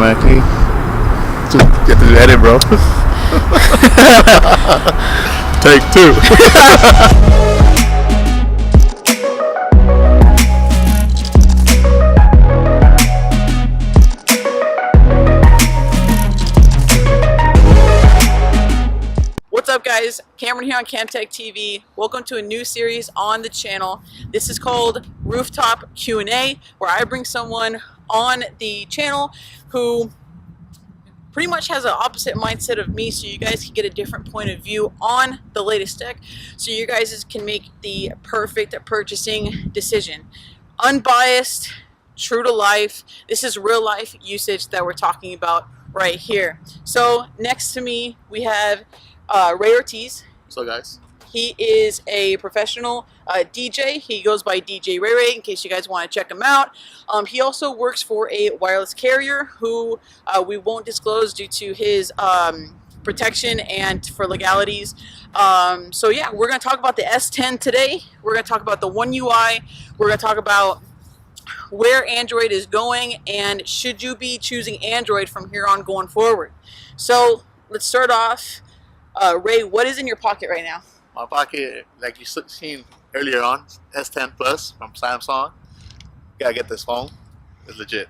automatically. Just get to the edit, bro. Take two. What's up, guys? Cameron here on Camtech TV. Welcome to a new series on the channel. This is called Rooftop Q&A, where I bring someone on the channel who pretty much has an opposite mindset of me, so you guys can get a different point of view on the latest tech, so you guys can make the perfect purchasing decision. Unbiased, true to life. This is real life usage that we're talking about right here. So next to me we have Ray Ortiz. So guys, he is a professional DJ. He goes by DJ Ray Ray in case you guys want to check him out. He also works for a wireless carrier who we won't disclose due to his protection and for legalities. So yeah, we're going to talk about the S10 today. We're going to talk about the One UI. We're going to talk about where Android is going and should you be choosing Android from here on going forward. So let's start off. Ray, what is in your pocket right now? my pocket, like you seen earlier on, S10 Plus from Samsung. Gotta get this phone. It's legit.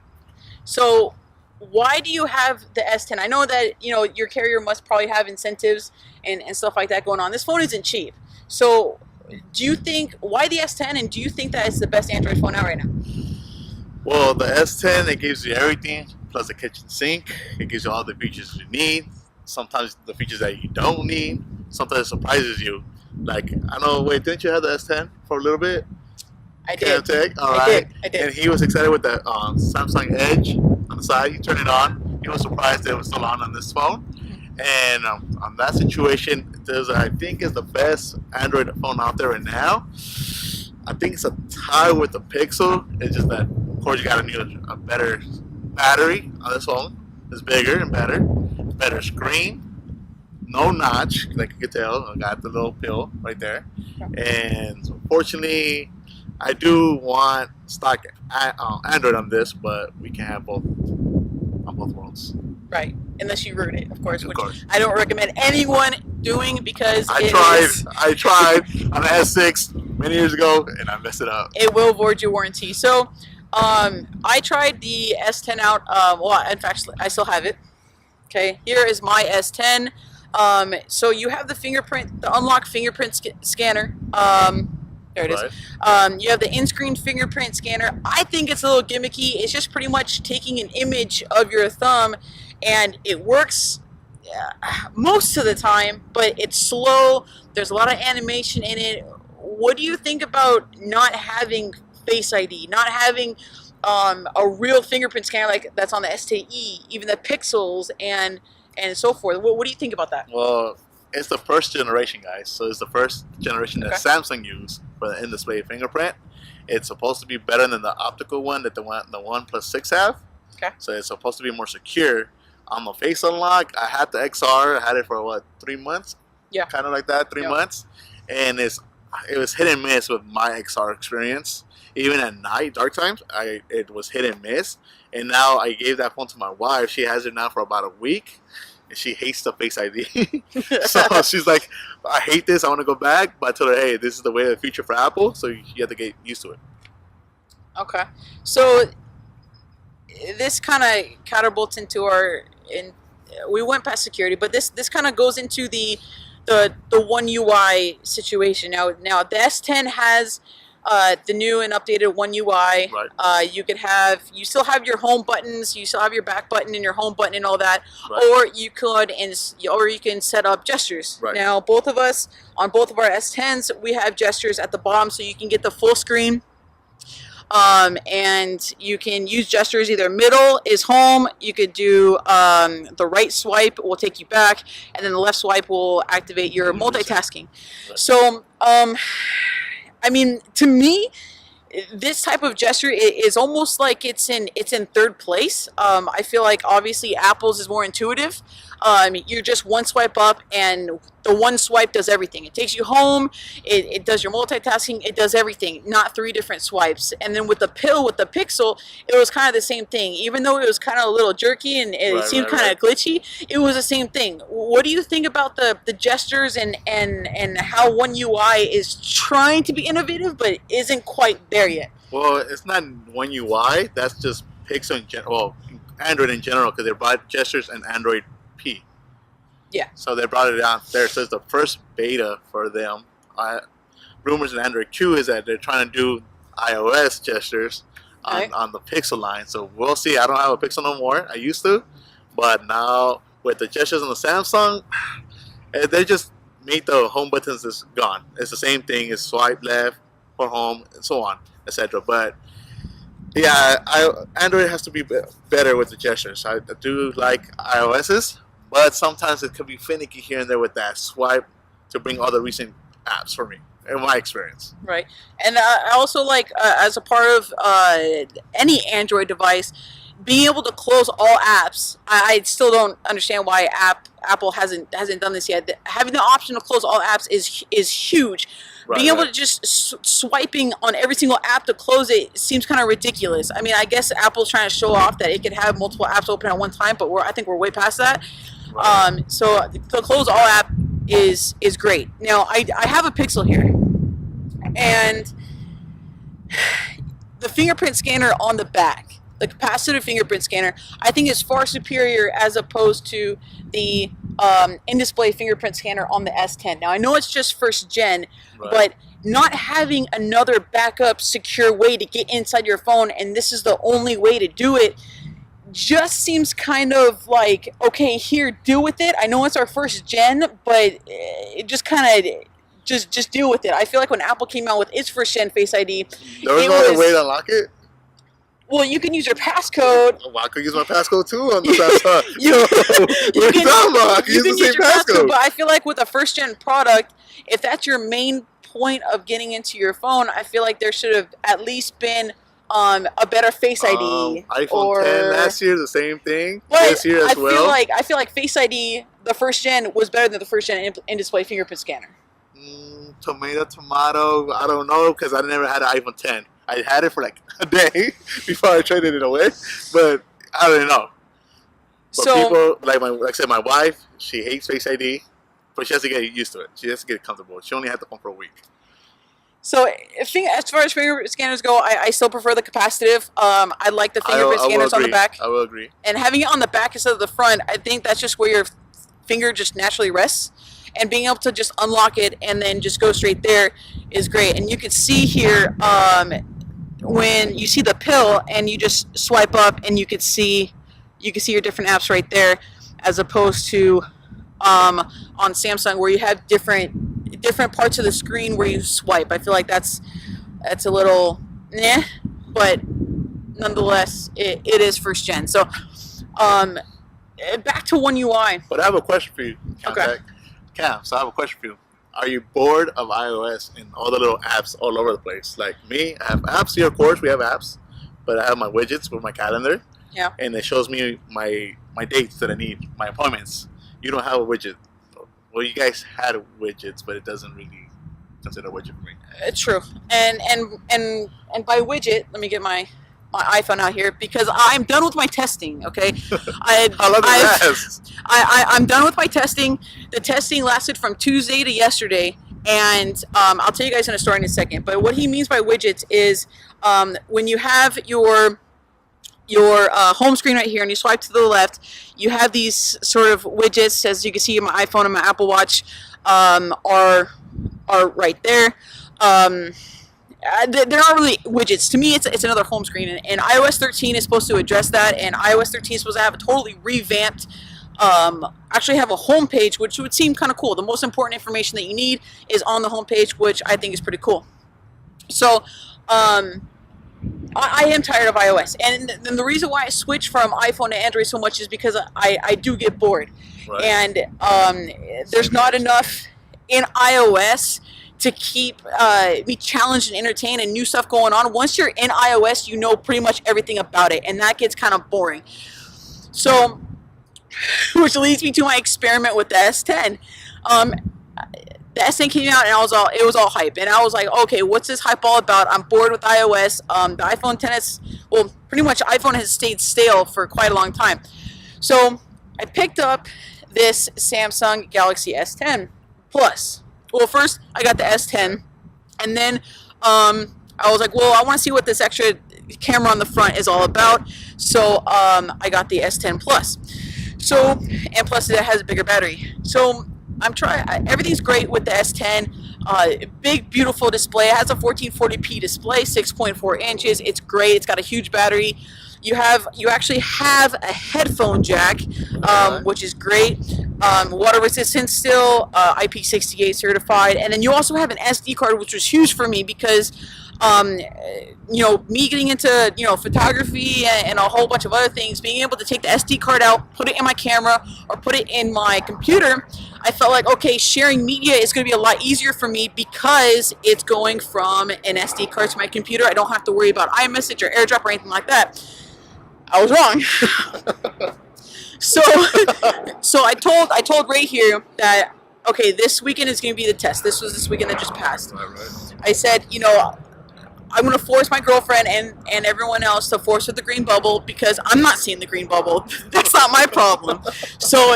So why do you have the S10? I know that, you know, your carrier must probably have incentives and stuff like that going on. This phone isn't cheap. So do you think, why the S10, and do you think that it's the best Android phone out right now? Well, the S10, it gives you everything, plus a kitchen sink. It gives you all the features you need. Sometimes the features that you don't need. Sometimes it surprises you. Like, I know, wait, didn't you have the S10 for a little bit? I did. Camtech? All right. I did. And he was excited with the Samsung Edge on the side. You turn it on. He was surprised that it was still on this phone. And on that situation, I think is the best Android phone out there right now. I think it's a tie with the Pixel. It's just that, of course, you got to need a better battery on this phone. It's bigger and better screen. No notch, like you can tell. I got the little pill right there. And unfortunately, I do want stock Android on this, but we can have both on both worlds. Right, unless you root it, of course. Of Which course. I don't recommend anyone doing because I tried on the S6 many years ago, and I messed it up. It will void your warranty. So, I tried the S10 out. Well, in fact, I still have it. Okay, here is my S10. So you have the fingerprint, the unlock fingerprint scanner. There it is. You have the in-screen fingerprint scanner. I think it's a little gimmicky. It's just pretty much taking an image of your thumb, and it works most of the time, but it's slow. There's a lot of animation in it. What do you think about not having Face ID, not having a real fingerprint scanner like that's on the STE, even the Pixels and so forth? What do you think about that? Well, it's the first generation, guys. So it's the first generation that Samsung used for the in-display fingerprint. It's supposed to be better than the optical one that the OnePlus 6 have. Okay. So it's supposed to be more secure. On the face unlock, I had the XR. I had it for what, 3 months? Yeah. Kind of like that, 3 months. And it was hit and miss with my XR experience. Even at night, dark times, it was hit and miss. And now I gave that phone to my wife. She has it now for about a week. And she hates the Face ID. So she's like, I hate this. I want to go back. But I told her, hey, this is the way of the future for Apple. So you have to get used to it. Okay. So this kind of catapults into we went past security, but this kind of goes into the One UI situation. Now the S10 has the new and updated One UI. Right. You still have your home buttons, you still have your back button and your home button and all that, Right. or you can set up gestures. Right. Now both of us on both of our S10s, we have gestures at the bottom, so you can get the full screen. And you can use gestures. Either middle is home, you could do the right swipe will take you back, and then the left swipe will activate your multitasking. Right. So I mean, to me, this type of gesture is almost like it's in third place. I feel like obviously Apple's is more intuitive. You're just one swipe up, and the one swipe does everything. It takes you home, it does your multitasking, it does everything, not 3 different swipes. And then with the pill, with the Pixel, it was kind of the same thing. Even though it was kind of a little jerky and it seemed kind of glitchy, it was the same thing. What do you think about the gestures and how One UI is trying to be innovative but isn't quite there yet? Well, it's not One UI. That's just Pixel in general. Well, Android in general, because they brought gestures and Android P. Yeah. So they brought it out there. So it's the first beta for them. Rumors in Android Q is that they're trying to do iOS gestures on the Pixel line. So we'll see. I don't have a Pixel no more. I used to. But now with the gestures on the Samsung, they just made the home buttons is gone. It's the same thing. It's swipe left for home and so on, etc. But yeah, Android has to be better with the gestures. I do like iOS's, but sometimes it could be finicky here and there with that swipe to bring all the recent apps for me, in my experience. Right. And I also like, as a part of any Android device, being able to close all apps. I still don't understand why Apple hasn't done this yet. Having the option to close all apps is huge. Being able to just swiping on every single app to close it seems kind of ridiculous. I mean, I guess Apple's trying to show off that it can have multiple apps open at one time, but I think we're way past that. So to close all app is great. Now, I have a Pixel here, and the fingerprint scanner on the back, the capacitive fingerprint scanner, I think is far superior as opposed to the in-display fingerprint scanner on the S10. Now, I know it's just first gen, but not having another backup secure way to get inside your phone, and this is the only way to do it, just seems kind of like, okay, here, deal with it. I know it's our first gen, but it just kind of... Just deal with it. I feel like when Apple came out with its first gen Face ID, there was no other way to unlock it. Well, you can use your passcode. Well, I could use my passcode too on the Samsung. You can use your passcode, but I feel like with a first gen product, if that's your main point of getting into your phone, I feel like there should have at least been a better Face ID. iPhone 10 last year, the same thing. But this year as well. I feel like Face ID, the first gen, was better than the first gen in-display fingerprint scanner. Tomato, I don't know, because I never had an iPhone 10. I had it for like a day before I traded it away, but I don't know. But So people, like I said, my wife, she hates Face ID, but she has to get used to it. She has to get comfortable. She only had the phone for a week. So as far as fingerprint scanners go, I still prefer the capacitive. I like the fingerprint scanners on the back. I will agree. And having it on the back instead of the front, I think that's just where your finger just naturally rests. And being able to just unlock it and then just go straight there is great. And you can see here when you see the pill and you just swipe up and you can see your different apps right there, as opposed to on Samsung where you have different parts of the screen where you swipe. I feel like that's a little but nonetheless it is first gen. So back to One UI. But I have a question for you, Okay. Cam, so I have a question for you. Are you bored of iOS and all the little apps all over the place? Like me, I have apps here, of course, we have apps, but I have my widgets with my calendar. Yeah. And it shows me my dates that I need, my appointments. You don't have a widget. Well, you guys had widgets, but it doesn't really consider a widget for me. It's true. And by widget, let me get my iPhone out here because I'm done with my testing. Okay, I'm done with my testing. The testing lasted from Tuesday to yesterday, and I'll tell you guys in a story in a second. But what he means by widgets is when you have your home screen right here and you swipe to the left, you have these sort of widgets, as you can see my iPhone and my Apple Watch are right there. They're not really widgets. To me, it's another home screen, and iOS 13 is supposed to address that, and iOS 13 is supposed to have a totally revamped, actually have a home page, which would seem kind of cool. The most important information that you need is on the home page, which I think is pretty cool. So, I am tired of iOS, and the reason why I switch from iPhone to Android so much is because I do get bored, and there's not enough in iOS to keep me challenged and entertained and new stuff going on. Once you're in iOS, you know pretty much everything about it, and that gets kind of boring. So which leads me to my experiment with the S10. The S10 came out and it was all hype, and I was like, okay, what's this hype all about? I'm bored with iOS. The iPhone 10s, well, pretty much iPhone has stayed stale for quite a long time. So I picked up this Samsung Galaxy S10 Plus. Well, first I got the S10, and then I was like, well, I want to see what this extra camera on the front is all about. So I got the S10 Plus. So, and plus it has a bigger battery. So I'm trying. Everything's great with the S10. Big, beautiful display. It has a 1440p display, 6.4 inches. It's great. It's got a huge battery. You actually have a headphone jack, which is great. Water resistant still, IP68 certified, and then you also have an SD card, which was huge for me because, me getting into photography and a whole bunch of other things, being able to take the SD card out, put it in my camera or put it in my computer, I felt like, okay, sharing media is going to be a lot easier for me because it's going from an SD card to my computer. I don't have to worry about iMessage or AirDrop or anything like that. I was wrong. So I told Ray here that, okay, this weekend is going to be the test. This was this weekend that just passed. Right. I said, I'm going to force my girlfriend and everyone else to force with the green bubble because I'm not seeing the green bubble. That's not my problem. So,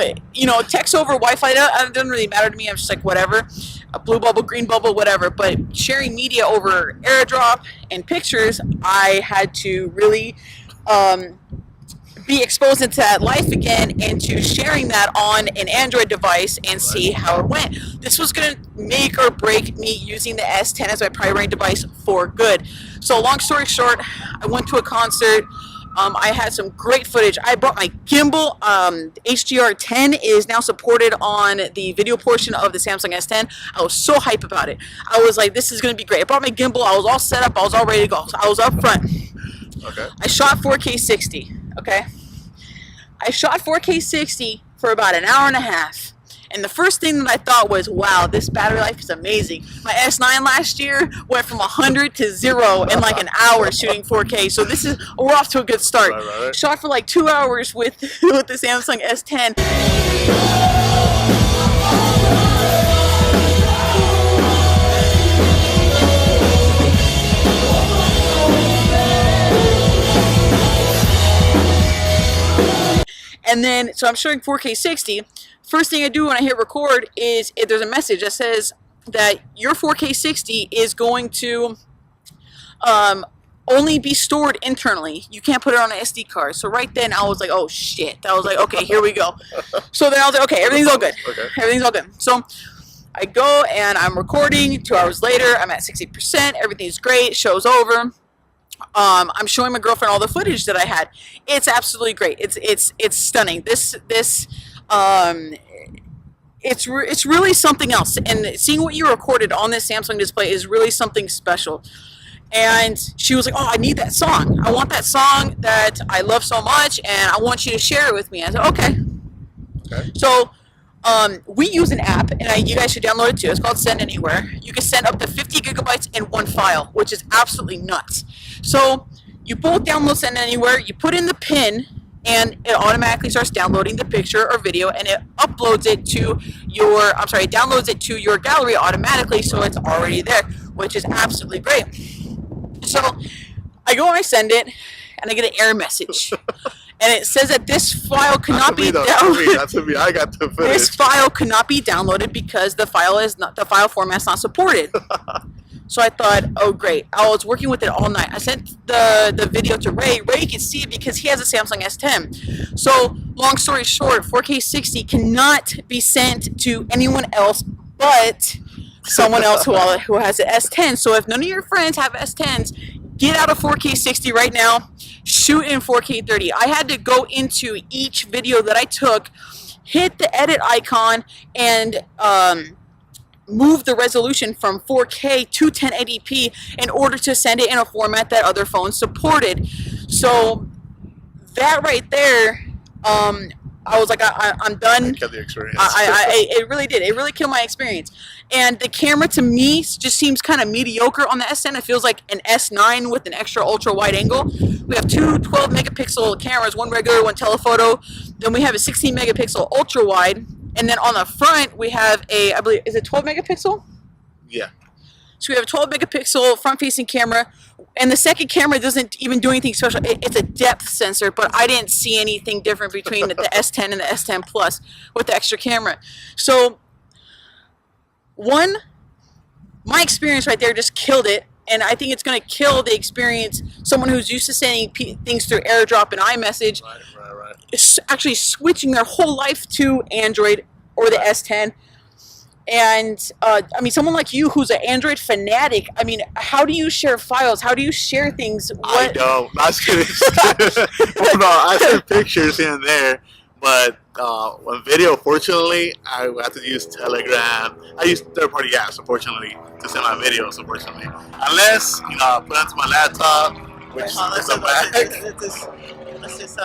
text over Wi-Fi, it doesn't really matter to me. I'm just like, whatever. A blue bubble, green bubble, whatever. But sharing media over AirDrop and pictures, I had to really be exposed into that life again and to sharing that on an Android device and see how it went. This was going to make or break me using the S10 as my primary device for good. So long story short, I went to a concert. I had some great footage. I brought my gimbal. HDR10 is now supported on the video portion of the Samsung S10. I was so hype about it. I was like, this is going to be great. I brought my gimbal. I was all set up. I was all ready to go. So I was up front. Okay. I shot 4K 60. Okay. I shot 4K 60 for about an hour and a half. And the first thing that I thought was, wow, this battery life is amazing. My S9 last year went from 100 to 0 in like an hour shooting 4K. So we're off to a good start. Right. Shot for like 2 hours with the Samsung S10. And then, so I'm showing 4K 60. First thing I do when I hit record is if there's a message that says that your 4K 60 is going to only be stored internally. You can't put it on an SD card. So right then I was like, oh shit. I was like, okay, here we go. So then I was like, okay, everything's all good. Okay. Everything's all good. So I go and I'm recording. 2 hours later, I'm at 60%. Everything's great. Show's over. I'm showing my girlfriend all the footage that I had. It's absolutely great. It's stunning. It's really something else. And seeing what you recorded on this Samsung display is really something special. And she was like, oh, I need that song. I want that song that I love so much, and I want you to share it with me. I said, okay. So we use an app, and you guys should download it too. It's called Send Anywhere. You can send up to 50 gigabytes in one file, which is absolutely nuts. So you both download Send Anywhere, you put in the PIN, and it automatically starts downloading the picture or video, and it uploads it to it downloads it to your gallery automatically, so it's already there, which is absolutely great. So I go and I send it, and I get an error message. And it says that this file cannot be downloaded. That's me. I got the footage. This file cannot be downloaded because the file format's not supported. So I thought, oh great. I was working with it all night. I sent the video to Ray. Ray can see it because he has a Samsung S10. So long story short, 4K 60 cannot be sent to anyone else but someone else who has an S10. So if none of your friends have S10s, get out a 4K 60 right now. Shoot in 4K 30. I had to go into each video that I took, hit the edit icon, and move the resolution from 4K to 1080p in order to send it in a format that other phones supported. So that right there I was like, I'm done. Kill the experience. It really did. It really killed my experience. And the camera to me just seems kind of mediocre on the S10. It feels like an S9 with an extra ultra wide angle. We have two 12 megapixel cameras, one regular, one telephoto. Then we have a 16 megapixel ultra wide. And then on the front, we have a, I believe, is it 12 megapixel? Yeah. So we have a 12 megapixel front facing camera. And the second camera doesn't even do anything special. It's a depth sensor, but I didn't see anything different between the S10 and the S10 Plus with the extra camera. So, one, my experience right there just killed it, and I think it's going to kill the experience. Someone who's used to sending things through AirDrop and iMessage, Right. is actually switching their whole life to Android or the S10. And I mean, someone like you who's an Android fanatic, I mean, how do you share files? How do you share things? I don't. Not kidding. No, I send pictures here and there, but on video, fortunately, I have to use Telegram. I use third-party apps, unfortunately, to send my videos, unfortunately. Unless, you know, I put it onto my laptop, which is a bag. Let's just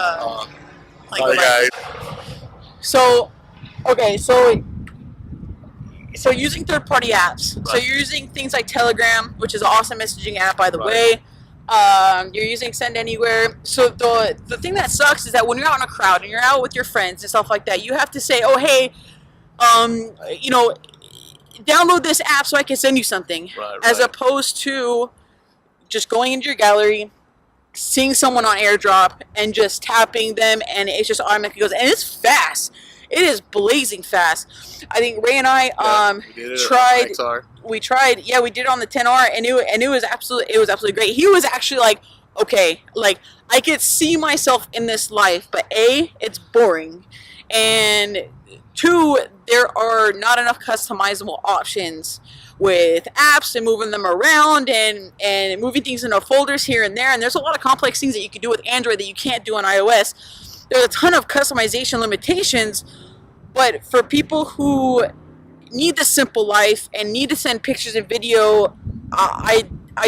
Sorry, guys. So, okay, so using third-party apps. Right. So you're using things like Telegram, which is an awesome messaging app, by the Right. way. You're using Send Anywhere. So the thing that sucks is that when you're out in a crowd and you're out with your friends and stuff like that, you have to say, oh, hey, you know, download this app so I can send you something. Right. As opposed to just going into your gallery, seeing someone on AirDrop and just tapping them, and it just automatically goes. And it's fast. It is blazing fast. I think Ray and I tried. We tried. Yeah, we did it on the 10R, and it was absolutely great. He was actually like, okay, like I could see myself in this life, but A, it's boring, and two, there are not enough customizable options with apps and moving them around and moving things into folders here and there. And there's a lot of complex things that you can do with Android that you can't do on iOS. There's a ton of customization limitations, but for people who need the simple life and need to send pictures and video, I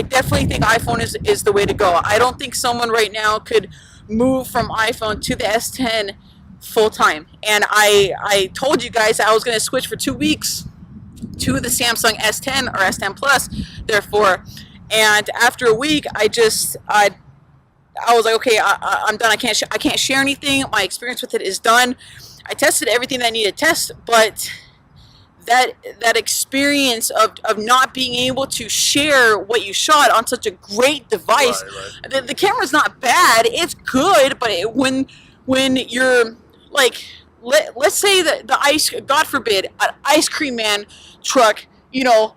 definitely think iPhone is the way to go. I don't think someone right now could move from iPhone to the S10 full time. And I told you guys I was going to switch for 2 weeks to the Samsung S10 or S10 Plus, therefore. And after a week, I was like, okay, I'm done. I can't share anything. My experience with it is done. I tested everything that I needed to test, but that experience of not being able to share what you shot on such a great device. Right. The camera's not bad. It's good, but when you're like, let's say that God forbid, an ice cream man truck, you know,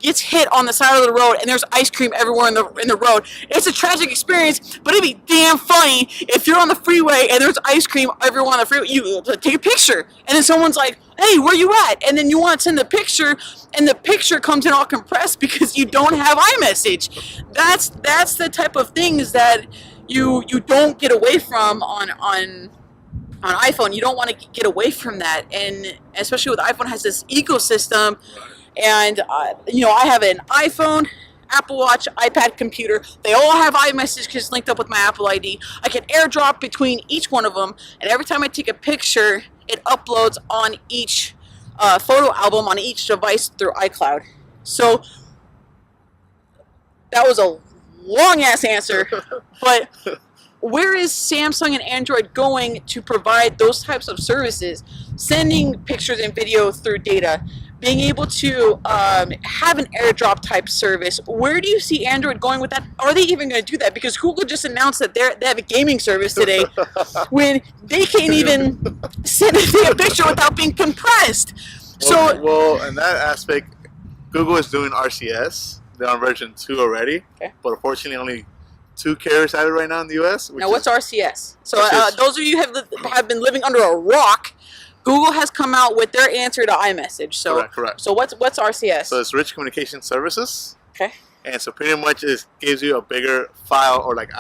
gets hit on the side of the road and there's ice cream everywhere in the road. It's a tragic experience, but it'd be damn funny if you're on the freeway and there's ice cream everywhere on the freeway. You take a picture and then someone's like, hey, where you at? And then you want to send the picture and the picture comes in all compressed because you don't have iMessage. That's the type of things that you don't get away from on iPhone. You don't want to get away from that, and especially with iPhone has this ecosystem. And you know, I have an iPhone, Apple Watch, iPad, computer. They all have iMessage because it's linked up with my Apple ID. I can AirDrop between each one of them, and every time I take a picture, it uploads on each photo album on each device through iCloud. So that was a long ass answer, but where is Samsung and Android going to provide those types of services? Sending pictures and video through data, being able to have an AirDrop type service. Where do you see Android going with that? Are they even going to do that? Because Google just announced that they have a gaming service today when they can't even send a picture without being compressed. Well, in that aspect, Google is doing RCS. They're on version 2 already, okay. But unfortunately only 2 carriers have it right now in the U.S. Now, what's RCS? So those of you who have been living under a rock, Google has come out with their answer to iMessage. So, correct. So what's RCS? So it's Rich Communication Services. Okay. And so pretty much it gives you a bigger file, or like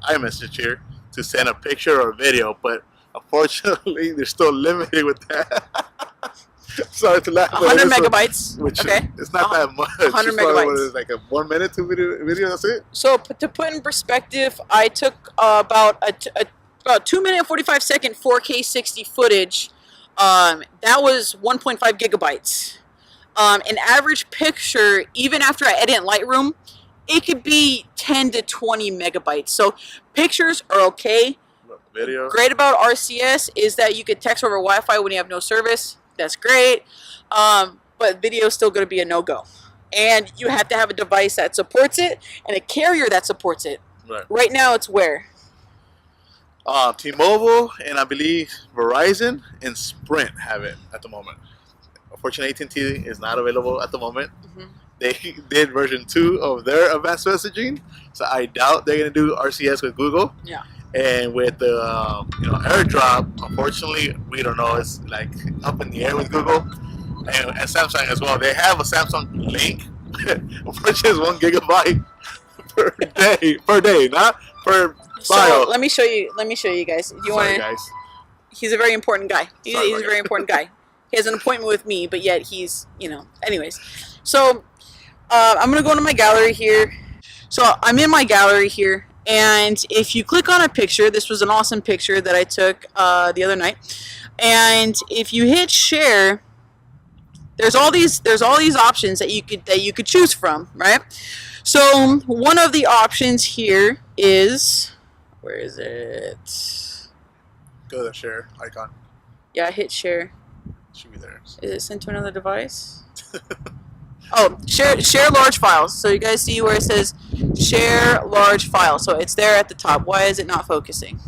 iMessage here, to send a picture or a video. But unfortunately, they're still limited with that. Sorry to laugh. 100 megabytes. Which okay. It's not that much. 100 megabytes. It's like a 1 minute, 2 video. That's it. So to put in perspective, I took about about 2 minute and 45-second 4K 60 footage. That was 1.5 gigabytes. An average picture, even after I edit in Lightroom, it could be 10 to 20 megabytes. So pictures are okay. Video. Great about RCS is that you could text over Wi-Fi when you have no service. That's great. But video is still going to be a no-go. And you have to have a device that supports it and a carrier that supports it. Right now, it's where? T-Mobile and I believe Verizon and Sprint have it at the moment. Unfortunately, AT&T is not available at the moment. They did version 2 of their advanced messaging, so I doubt they're going to do RCS with Google. Yeah. And with the AirDrop, unfortunately, we don't know. It's like up in the air with Google and Samsung as well. They have a Samsung Link. Unfortunately, it's 1 gigabyte per day, not per file. So let me show you. Let me show you guys. You want guys. He's a very important guy. He's a Sorry, very important guy. He has an appointment with me, but yet he's, anyways. So I'm going to go into my gallery here. So I'm in my gallery here. And if you click on a picture, this was an awesome picture that I took the other night. And if you hit share, there's all these options that you could choose from, right? So one of the options here is, where is it? Go to the share icon. Yeah, hit share. Should be there. Is it sent to another device? Oh, share large files. So you guys see where it says share large file. So it's there at the top. Why is it not focusing?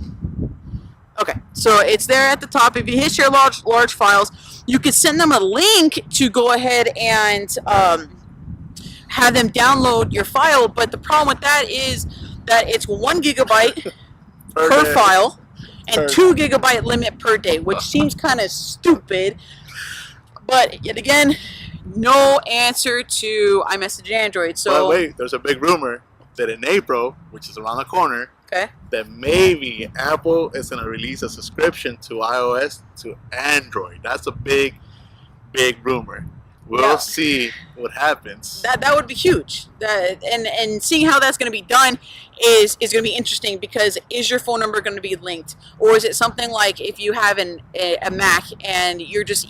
Okay, so it's there at the top. If you hit share large files, you could send them a link to go ahead and have them download your file. But the problem with that is that it's 1 gigabyte per file and 2 gigabyte limit per day, which seems kind of stupid. But yet again, no answer to iMessage Android. So but wait, there's a big rumor that in April, which is around the corner, that maybe Apple is going to release a subscription to iOS to Android. That's a big rumor. We'll see what happens. That would be huge. And seeing how that's going to be done is going to be interesting, because is your phone number going to be linked, or is it something like if you have a Mac and you're just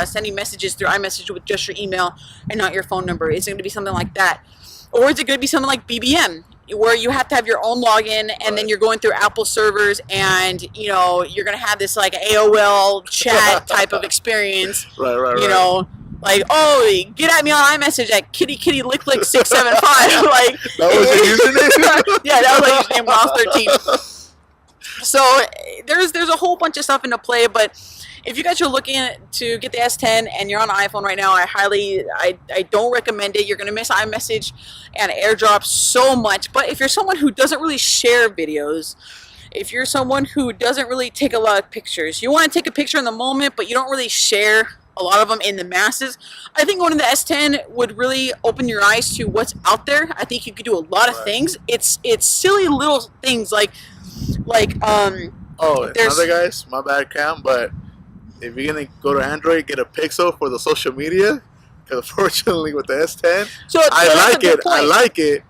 sending messages through iMessage with just your email and not your phone number? Is it going to be something like that, or is it going to be something like BBM, where you have to have your own login and then you're going through Apple servers and you're going to have this like AOL chat type of experience, right. Like, oh, get at me on iMessage at kitty lick 675. Like, that was your username? Yeah, that was like username when I was 13. So there's a whole bunch of stuff into play, but if you guys are looking to get the S10 and you're on an iPhone right now, I don't recommend it. You're going to miss iMessage and AirDrop so much. But if you're someone who doesn't really share videos, if you're someone who doesn't really take a lot of pictures, you want to take a picture in the moment, but you don't really share a lot of them in the masses, I think going to the S10 would really open your eyes to what's out there. I think you could do a lot of things. It's silly little things like oh, another guys, my bad, Cam, but if you're gonna go to Android, get a Pixel for the social media, because unfortunately with the S10, so I like it,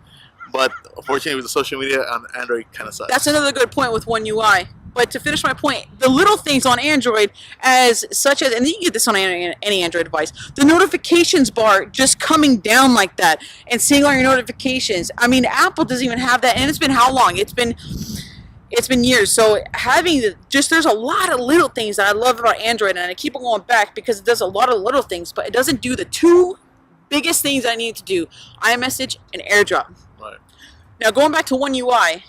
but unfortunately with the social media on Android kind of sucks. That's another good point with One UI. But to finish my point, the little things on Android, as such as, and you can get this on any Android device, the notifications bar just coming down like that and seeing all your notifications. I mean, Apple doesn't even have that, and it's been how long? It's been years. So having there's a lot of little things that I love about Android, and I keep on going back because it does a lot of little things, but it doesn't do the two biggest things I need to do: iMessage and AirDrop. Right. Now going back to One UI.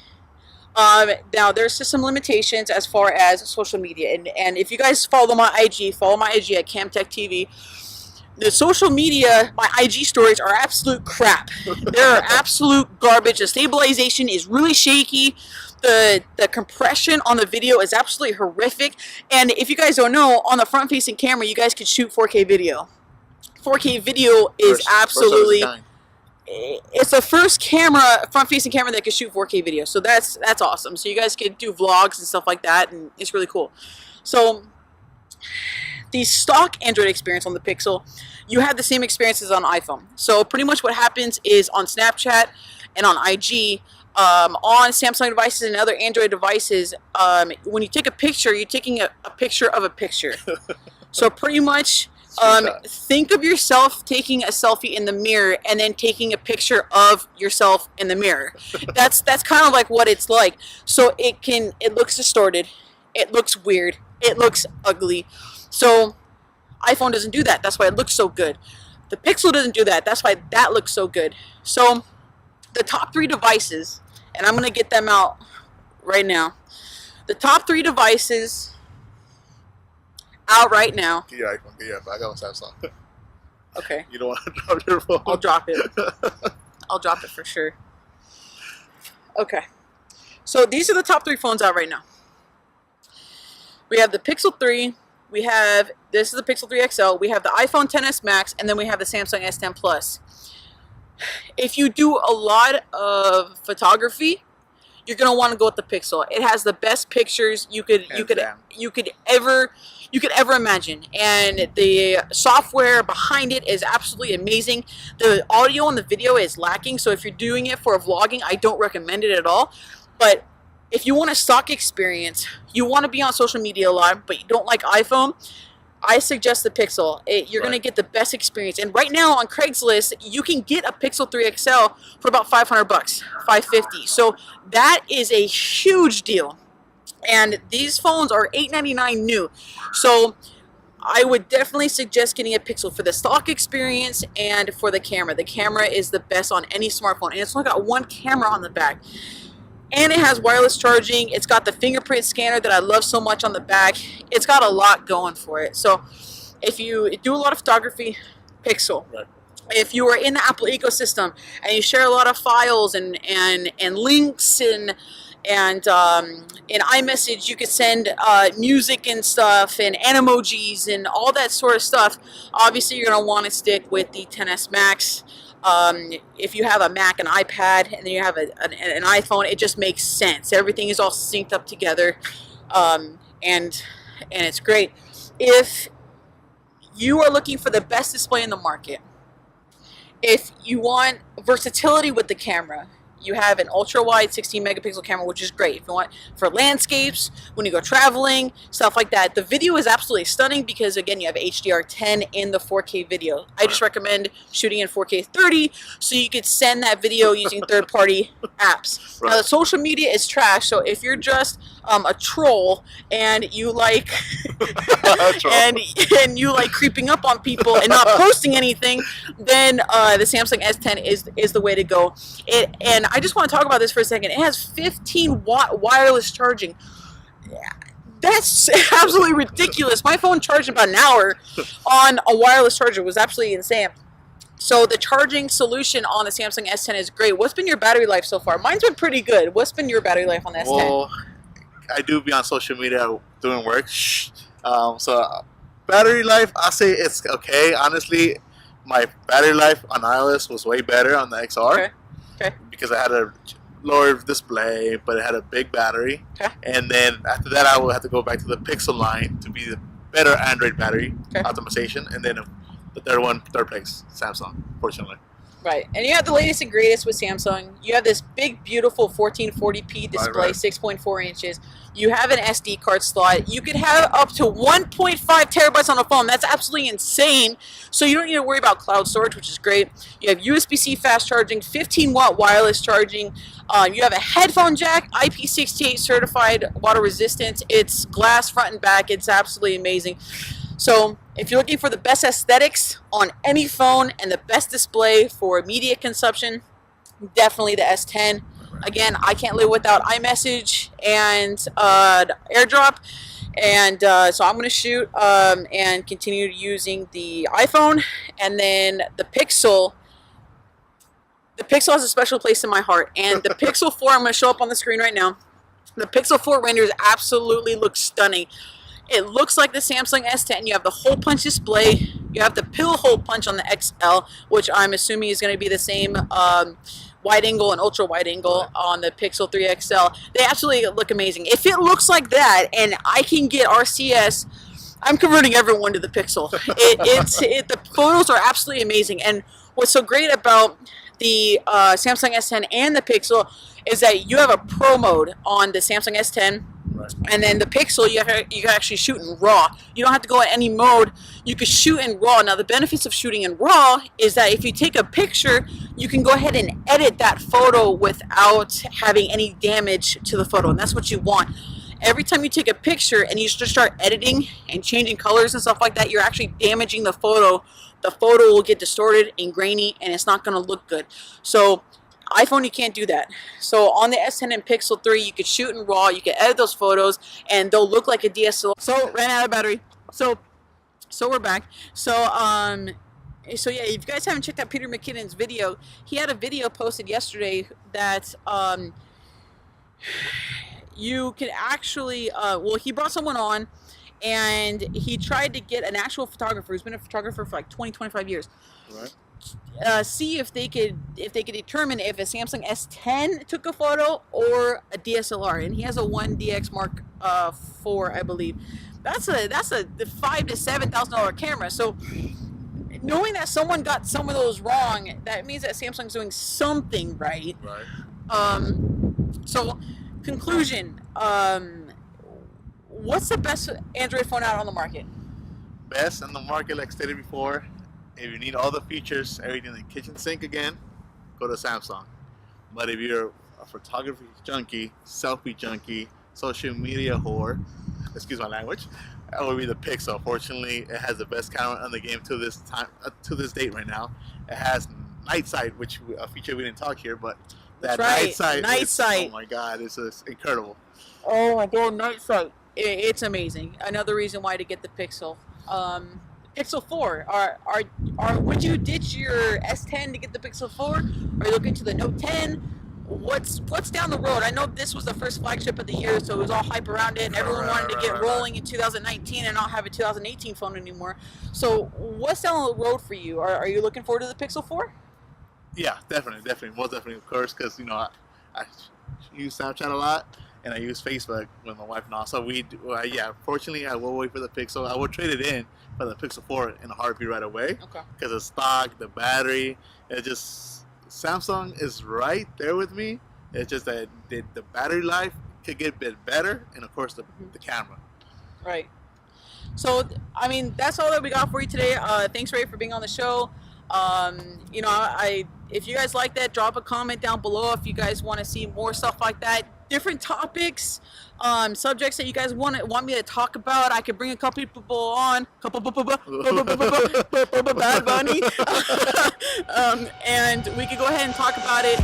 Now there's just some limitations as far as social media, and if you guys follow my IG at CamTechTV. The social media, my IG stories are absolute crap. They're absolute garbage. The stabilization is really shaky. The compression on the video is absolutely horrific. And if you guys don't know, on the front-facing camera, you guys could shoot 4K video. 4K video is absolutely. It's the first front-facing camera that can shoot 4K video. So that's awesome. So you guys could do vlogs and stuff like that, and it's really cool. So the stock Android experience on the Pixel, you have the same experiences on iPhone. So pretty much what happens is on Snapchat and on IG, on Samsung devices and other Android devices, when you take a picture, you're taking a picture of a picture. So pretty much, think of yourself taking a selfie in the mirror and then taking a picture of yourself in the mirror. That's kind of like what it's like. So it looks distorted, it looks weird, it looks ugly. So iPhone doesn't do that. That's why it looks so good. The Pixel doesn't do that. That's why that looks so good. So the top 3 devices, and I'm gonna get them out right now. The top 3 devices out right now. Get your iPhone. Get your iPhone. I got a Samsung. Okay. You don't want to drop your phone? I'll drop it. I'll drop it for sure. Okay. So these are the top 3 phones out right now. We have the Pixel 3. This is the Pixel 3 XL. We have the iPhone XS Max, and then we have the Samsung S10 Plus. If you do a lot of photography, you're gonna want to go with the Pixel. It has the best pictures you could ever imagine, and the software behind it is absolutely amazing. The audio and the video is lacking, so if you're doing it for vlogging, I don't recommend it at all. But if you want a stock experience, you want to be on social media a lot, but you don't like iPhone, I suggest the Pixel. You're going to get the best experience. And right now on Craigslist, you can get a Pixel 3 XL for about $500, $550. So that is a huge deal. And these phones are $899 new. So I would definitely suggest getting a Pixel for the stock experience and for the camera. The camera is the best on any smartphone. And it's only got one camera on the back. And it has wireless charging. It's got the fingerprint scanner that I love so much on the back. It's got a lot going for it. So if you do a lot of photography, Pixel. Right. If you are in the Apple ecosystem and you share a lot of files and links and in iMessage you could send music and stuff and emojis and all that sort of stuff, obviously you're going to want to stick with the XS Max. If you have a Mac, an iPad, and then you have an iPhone, it just makes sense. Everything is all synced up together, and it's great. If you are looking for the best display in the market, if you want versatility with the camera, you have an ultra-wide 16 megapixel camera, which is great. If you want for landscapes, when you go traveling, stuff like that. The video is absolutely stunning because, again, you have HDR10 in the 4K video. I just recommend shooting in 4K 30 so you could send that video using third-party apps. Right. Now, the social media is trash, so if you're just a troll and you like and you like creeping up on people and not posting anything, then the Samsung S10 is the way to go. And I just want to talk about this for a second. It has 15-watt wireless charging. That's absolutely ridiculous. My phone charged in about an hour on a wireless charger. It was absolutely insane. So the charging solution on the Samsung S10 is great. What's been your battery life so far? Mine's been pretty good. What's been your battery life on the S10? Well, I do be on social media doing work. So battery life, I say it's okay. Honestly, my battery life on iOS was way better on the XR. Okay. Because I had a lower display, but it had a big battery. Okay. And then after that, I will have to go back to the Pixel line to be the better Android battery optimization. And then the third place, Samsung, fortunately. Right. And you have the latest and greatest with Samsung. You have this big, beautiful 1440p display, right. 6.4 inches. You have an SD card slot. You could have up to 1.5 terabytes on the phone. That's absolutely insane. So you don't need to worry about cloud storage, which is great. You have USB-C fast charging, 15-watt wireless charging. You have a headphone jack, IP68 certified, water resistant. It's glass front and back. It's absolutely amazing. So if you're looking for the best aesthetics on any phone and the best display for media consumption, definitely the S10. Again, I can't live without iMessage and AirDrop. And so I'm going to shoot and continue using the iPhone. And then the Pixel. The Pixel has a special place in my heart. And the Pixel 4, I'm going to show up on the screen right now. The Pixel 4 renders absolutely look stunning. It looks like the Samsung S10. You have the hole punch display. You have the pill hole punch on the XL, which I'm assuming is going to be the same wide angle and ultra wide angle on the Pixel 3 XL. They absolutely look amazing. If it looks like that and I can get RCS, I'm converting everyone to the Pixel. The photos are absolutely amazing. And what's so great about the Samsung S10 and the Pixel is that you have a Pro mode on the Samsung S10. Right. And then the Pixel, you can actually shoot in RAW. You don't have to go in any mode. You can shoot in RAW. Now, the benefits of shooting in RAW is that if you take a picture, you can go ahead and edit that photo without having any damage to the photo. And that's what you want. Every time you take a picture and you just start editing and changing colors and stuff like that, you're actually damaging the photo. The photo will get distorted and grainy, and it's not going to look good. So iPhone, you can't do that. So on the S10 and Pixel 3, you could shoot in RAW, you can edit those photos, and they'll look like a DSLR. So ran out of battery. So we're back. So yeah, if you guys haven't checked out Peter McKinnon's video, he had a video posted yesterday that you can actually, well, he brought someone on, and he tried to get an actual photographer who's been a photographer for like 25 years. Right. See if they could determine if a Samsung S10 took a photo or a DSLR, and he has a 1DX Mark IV, I believe. That's a $5,000 to $7,000 camera. So knowing that someone got some of those wrong, that means that Samsung's doing something right. Right. So conclusion, what's the best Android phone out on the market? Best in the market, like stated before. If you need all the features, everything in the kitchen sink again, go to Samsung. But if you're a photography junkie, selfie junkie, social media whore, excuse my language, that would be the Pixel. Fortunately, it has the best camera in the game to this time, to this date right now. It has night sight, which a feature we didn't talk here, but that night sight. Oh my God, it's just incredible. Oh my God, night sight. It's amazing. Another reason why to get the Pixel. Pixel 4. Would you ditch your S10 to get the Pixel 4? Are you looking to the Note 10? What's down the road? I know this was the first flagship of the year, so it was all hype around it, and everyone wanted to get rolling in 2019 and not have a 2018 phone anymore. So what's down the road for you? Are you looking forward to the Pixel 4? Yeah, definitely, most definitely, of course, because I use Snapchat a lot. And I use Facebook with my wife now. So yeah, fortunately, I will wait for the Pixel. I will trade it in for the Pixel 4 in a heartbeat right away. Okay. Because the stock, the battery, Samsung is right there with me. It's just that the battery life could get a bit better, and of course the camera. Right. So, I mean, that's all that we got for you today. Thanks, Ray, for being on the show. If you guys like that, drop a comment down below if you guys want to see more stuff like that. Different topics, subjects that you guys want me to talk about. I could bring a couple people on, Bad Bunny, and we could go ahead and talk about it.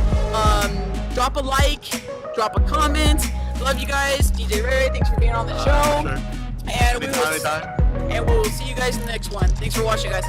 Drop a like, drop a comment. Love you guys. DJ Ray, thanks for being on the show. Sure. And we will see you guys in the next one. Thanks for watching, guys.